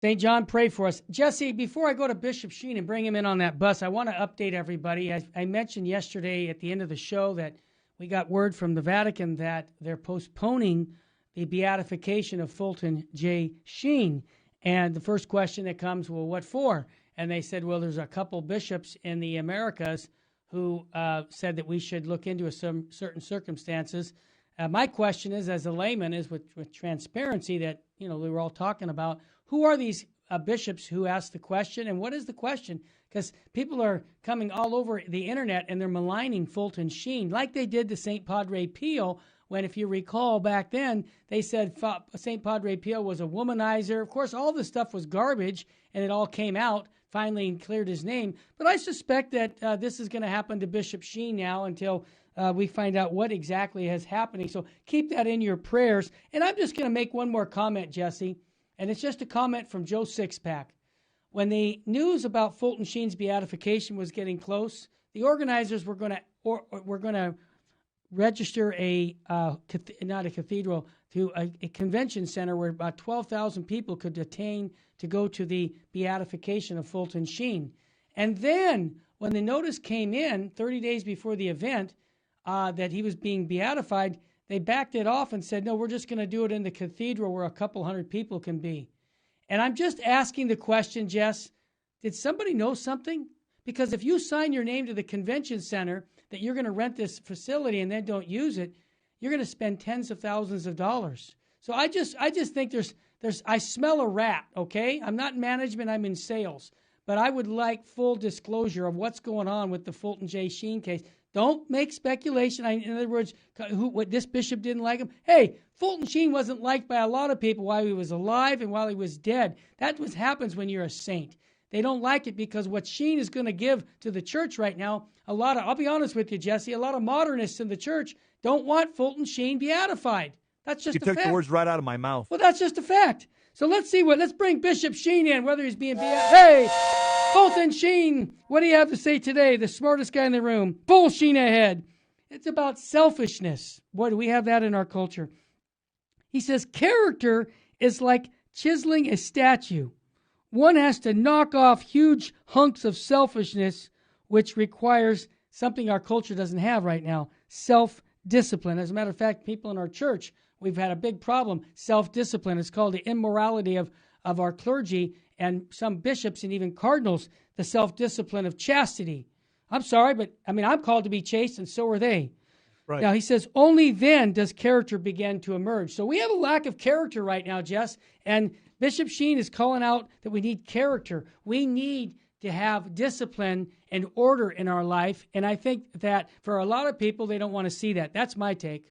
St. John, pray for us. Jesse, before I go to Bishop Sheen and bring him in on that bus, I want to update everybody. I mentioned yesterday at the end of the show that we got word from the Vatican that they're postponing the beatification of Fulton J. Sheen. And the first question that comes, well, what for? And they said, well, there's a couple bishops in the Americas who said that we should look into some certain circumstances. My question is, as a layman, is with transparency that, we were all talking about, who are these bishops who asked the question, and what is the question? Because people are coming all over the internet and they're maligning Fulton Sheen like they did to St. Padre Pio, when, if you recall back then, they said St. Padre Pio was a womanizer. Of course, all this stuff was garbage, and it all came out finally and cleared his name. But I suspect that this is going to happen to Bishop Sheen now until we find out what exactly is happening. So keep that in your prayers. And I'm just going to make one more comment, Jesse, and it's just a comment from Joe Sixpack. When the news about Fulton Sheen's beatification was getting close, the organizers were going to register not a cathedral, to a convention center where about 12,000 people could attain to go to the beatification of Fulton Sheen. And then when the notice came in 30 days before the event that he was being beatified, they backed it off and said, no, we're just going to do it in the cathedral where a couple hundred people can be. And I'm just asking the question, Jess, did somebody know something? Because if you sign your name to the convention center that you're going to rent this facility and then don't use it, you're going to spend tens of thousands of dollars. So I just think I smell a rat, okay? I'm not in management, I'm in sales. But I would like full disclosure of what's going on with the Fulton J. Sheen case. Don't make speculation. In other words, what this bishop didn't like him. Hey, Fulton Sheen wasn't liked by a lot of people while he was alive and while he was dead. That's what happens when you're a saint. They don't like it because what Sheen is going to give to the church right now, I'll be honest with you, Jesse, a lot of modernists in the church don't want Fulton Sheen beatified. That's just a fact. You took the words right out of my mouth. Well, that's just a fact. So let's bring Bishop Sheen in, whether he's being beatified. Hey, Fulton Sheen, what do you have to say today? The smartest guy in the room. Full Sheen ahead. It's about selfishness. Boy, do we have that in our culture. He says, character is like chiseling a statue. One has to knock off huge hunks of selfishness, which requires something our culture doesn't have right now, self-discipline. As a matter of fact, people in our church, we've had a big problem, self-discipline. It's called the immorality of our clergy and some bishops and even cardinals, the self-discipline of chastity. I'm sorry, but I'm called to be chaste, and so are they. Right. Now, he says, only then does character begin to emerge. So we have a lack of character right now, Jess, and Bishop Sheen is calling out that we need character. We need to have discipline and order in our life, and I think that for a lot of people, they don't want to see that. That's my take.